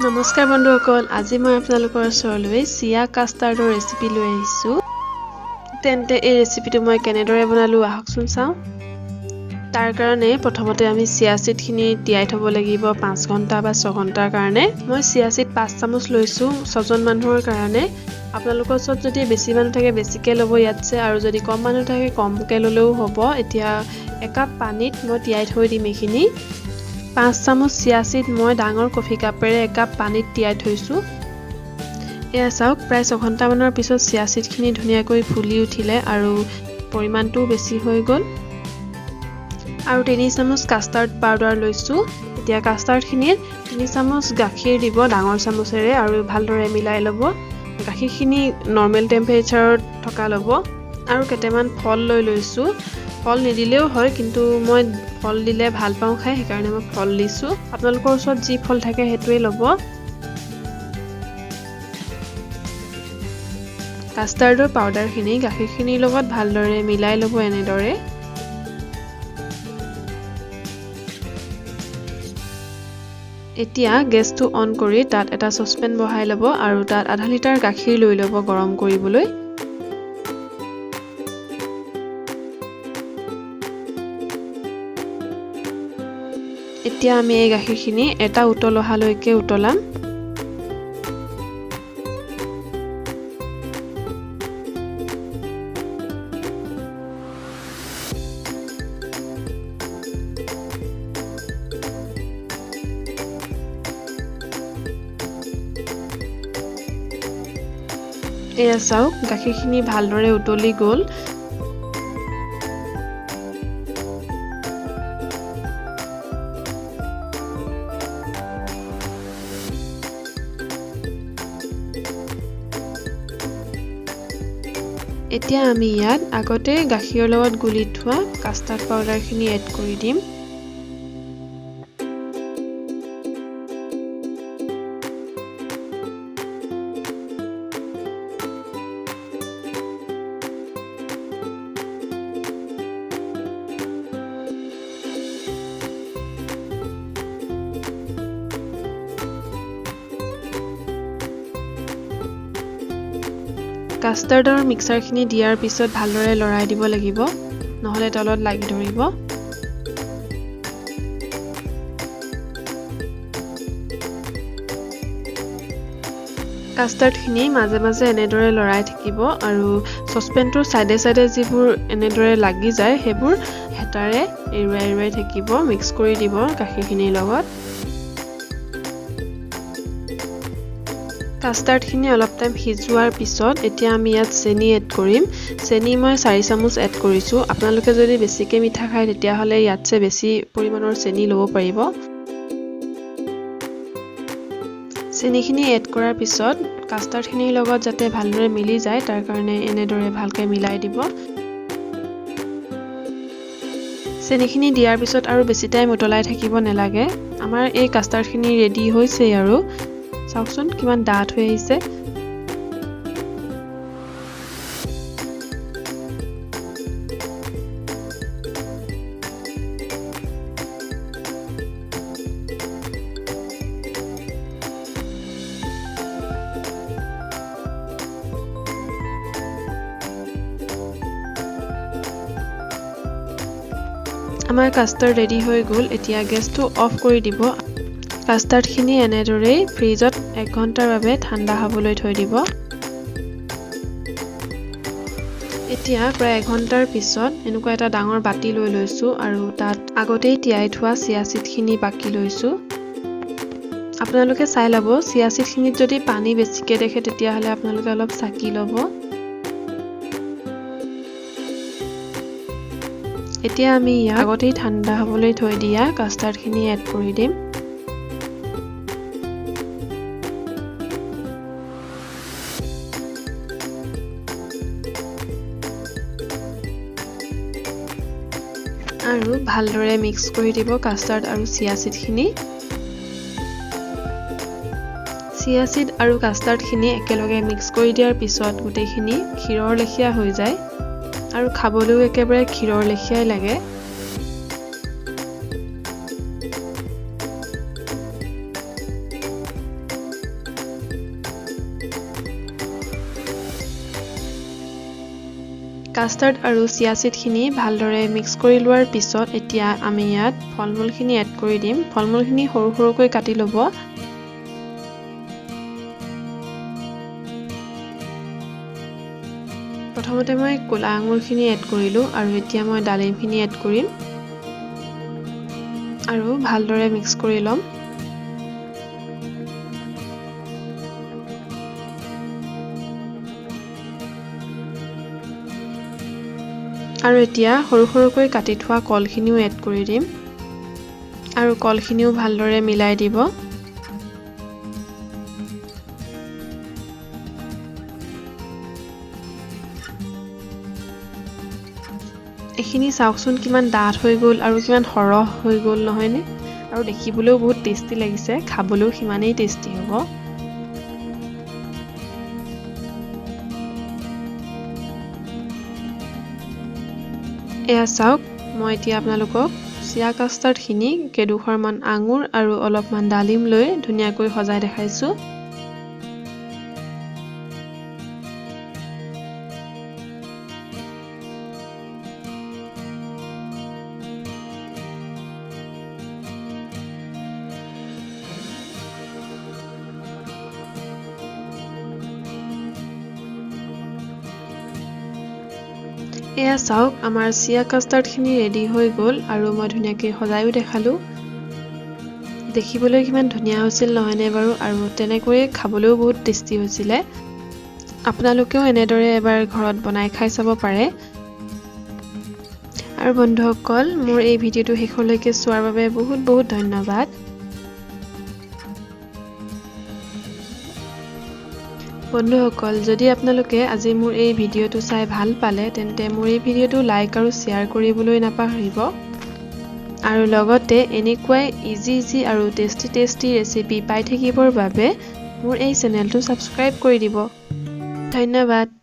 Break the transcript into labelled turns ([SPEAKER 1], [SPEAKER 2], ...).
[SPEAKER 1] নমস্কাৰ বন্ধুসকল, আজি মই আপোনালোকৰ ওচৰলৈ চিয়া কাষ্টাৰ্ডৰ ৰেচিপি লৈ আহিছোঁ। তেন্তে এই ৰেচিপিটো মই কেনেদৰে বনালোঁ আহকচোন চাওঁ। তাৰ কাৰণে প্ৰথমতে আমি চিয়া সিডখিনি তিয়াই থ'ব লাগিব 5 ঘণ্টা বা 6 ঘণ্টাৰ কাৰণে। মই চিয়া সিড 5 চামুচ লৈছোঁ 6 জন মানুহৰ কাৰণে। আপোনালোকৰ ওচৰত যদি বেছি মানুহ থাকে বেছিকৈ ল'ব ইয়াতছে, আৰু যদি কম মানুহ থাকে কমকৈ ল'লেও হ'ব। এতিয়া একাপ পানীত মই তিয়াই থৈ দিম এইখিনি। 5 চামুচ চিয়া সিড মই ডাঙৰ কফি কাপেৰে একাপ পানীত তিয়াই থৈছোঁ। এয়া চাওক, প্ৰায় 6 ঘণ্টামানৰ পিছত চিয়া সিডখিনি ধুনীয়াকৈ ফুলি উঠিলে আৰু পৰিমাণটোও বেছি হৈ গ'ল। আৰু 3 চামুচ কাষ্টাৰ্ড পাউডাৰ লৈছোঁ। এতিয়া কাষ্টাৰ্ডখিনিত 3 চামুচ গাখীৰ দিব ডাঙৰ চামুচেৰে আৰু ভালদৰে মিলাই ল'ব। গাখীৰখিনি নৰ্মেল টেম্পাৰেচাৰত থকা ল'ব। আৰু কেইটামান ফল লৈছোঁ। ফল নিদিলেও হয়, কিন্তু মই ফল দিলে ভাল পাওঁ খাই, সেইকাৰণে মই ফল দিছোঁ। আপোনালোকৰ ওচৰত যি ফল থাকে সেইটোৱে ল'ব। কাষ্টাৰ্ডৰ পাউডাৰখিনি গাখীৰখিনিৰ লগত ভালদৰে মিলাই ল'ব এনেদৰে। এতিয়া গেছটো অন কৰি তাত এটা চচপেন বহাই ল'ব আৰু তাত আধা লিটাৰ গাখীৰ লৈ ল'ব গৰম কৰিবলৈ। এতিয়া আমি এই গাখীৰখিনি এটা উতল অহালৈকে উতলাম। এয়া চাওক, গাখীৰখিনি ভালদৰে উতলি গ'ল। এতিয়া আমি ইয়াত আগতে গাখীৰৰ লগত গুলি থোৱা কাষ্টাৰ্ড পাউডাৰখিনি এড কৰি দিম। কাষ্টাৰ্ডৰ মিক্সাৰখিনি দিয়াৰ পিছত ভালদৰে লৰাই দিব লাগিব, নহ'লে তলত লাগি ধৰিব। কাষ্টাৰ্ডখিনি মাজে মাজে এনেদৰে লৰাই থাকিব আৰু চচপেনটোৰ চাইডে চাইডে যিবোৰ এনেদৰে লাগি যায় সেইবোৰ হেতাৰে এৰুৱাই থাকিব, মিক্স কৰি দিব গাখীৰখিনিৰ লগত। কাষ্টাৰ্ডখিনি অলপ টাইম সিজোৱাৰ পিছত এতিয়া আমি ইয়াত চেনি এড কৰিম। চেনি মই 4 চামুচ এড কৰিছোঁ। আপোনালোকে যদি বেছিকৈ মিঠা খায় তেতিয়াহ'লে ইয়াতছে বেছি পৰিমাণৰ চেনি ল'ব পাৰিব। চেনিখিনি এড কৰাৰ পিছত কাষ্টাৰ্ডখিনিৰ লগত যাতে ভালদৰে মিলি যায় তাৰ কাৰণে এনেদৰে ভালকৈ মিলাই দিব। চেনিখিনি দিয়াৰ পিছত আৰু বেছি টাইম উতলাই থাকিব নালাগে। আমাৰ এই কাষ্টাৰ্ডখিনি ৰেডি হৈছেই আৰু চাওকচোন কিমান ডাঠ হৈ আহিছে। আমাৰ কাষ্টাৰ্ড ৰেডি হৈ গ'ল। এতিয়া গেছটো অফ কৰি দিব। কাষ্টাৰ্ডখিনি এনেদৰেই ফ্ৰিজত 1 ঘণ্টাৰ বাবে ঠাণ্ডা হ'বলৈ থৈ দিব। এতিয়া প্ৰায় 1 ঘণ্টাৰ পিছত এনেকুৱা এটা ডাঙৰ বাতি লৈ লৈছোঁ আৰু তাত আগতেই তিয়াই থোৱা চিয়া সিডখিনি বাকি লৈছোঁ। আপোনালোকে চাই ল'ব, চিয়া সিডখিনিত যদি পানী বেছিকৈ দেখে তেতিয়াহ'লে আপোনালোকে অলপ চাকি ল'ব। এতিয়া আমি ইয়াত আগতেই ঠাণ্ডা হ'বলৈ থৈ দিয়া কাষ্টাৰ্ডখিনি এড কৰি দিম। আৰু ভালদৰে মিক্স কৰি দিব কাষ্টাৰ্ড আৰু চিয়া সিডখিনি। চিয়া সিড আৰু কাষ্টাৰ্ডখিনি একেলগে মিক্স কৰি দিয়াৰ পিছত গোটেইখিনি ক্ষীৰৰ লেখীয়া হৈ যায় আৰু খাবলৈও একেবাৰে ক্ষীৰৰ লেখীয়াই লাগে। কাষ্টাৰ্ড আৰু চিয়া সিডখিনি ভালদৰে মিক্স কৰি লোৱাৰ পিছত এতিয়া আমি ইয়াত ফলমূলখিনি এড কৰি দিম ফলমূলখিনি সৰু সৰুকৈ কাটি ল'ব প্ৰথমতে মই কোলা আঙুৰখিনি এড কৰিলো আৰু এতিয়া মই ডালিমখিনি এড কৰিম আৰু ভালদৰে মিক্স কৰি ল'ম আৰু এতিয়া সৰু সৰুকৈ কাটি থোৱা কলখিনিও এড কৰি দিম আৰু কলখিনিও ভালদৰে মিলাই দিব এখিনি চাওকচোন কিমান ডাঠ হৈ গ'ল আৰু কিমান সৰহ হৈ গ'ল নহয়নে আৰু দেখিবলৈও বহুত টেষ্টি লাগিছে খাবলৈও সিমানেই টেষ্টি হ'ব এয়া চাওক মই এতিয়া আপোনালোকক চিয়া কাষ্টাৰ্ডখিনি কেডোখৰমান আঙুৰ আৰু অলপমান ডালিম লৈ ধুনীয়াকৈ সজাই দেখাইছো এয়া চাওক আমাৰ চিয়া কাষ্টাৰ্ডখিনি ৰেডি হৈ গ'ল আৰু মই ধুনীয়াকৈ সজাইও দেখালো দেখিবলৈ কিমান ধুনীয়া হৈছিল নহয়নে বাৰু আৰু তেনেকৈয়ে খাবলৈও বহুত টেষ্টি হৈছিলে আপোনালোকেও এনেদৰে এবাৰ ঘৰত বনাই খাই চাব পাৰে আৰু বন্ধুসকল মোৰ এই ভিডিঅ'টো শেষলৈকে চোৱাৰ বাবে বহুত বহুত ধন্যবাদ বন্ধুসকল যদি আপোনালোকে আজি মোৰ এই ভিডিঅ'টো চাই ভাল পালে তেন্তে মোৰ এই ভিডিঅ'টো লাইক আৰু শ্বেয়াৰ কৰিবলৈ নাপাহৰিব আৰু লগতে এনেকুৱাই ইজি আৰু টেষ্টি ৰেচিপি পাই থাকিবৰ বাবে মোৰ এই চেনেলটো সাবস্ক্ৰাইব কৰি দিব ধন্যবাদ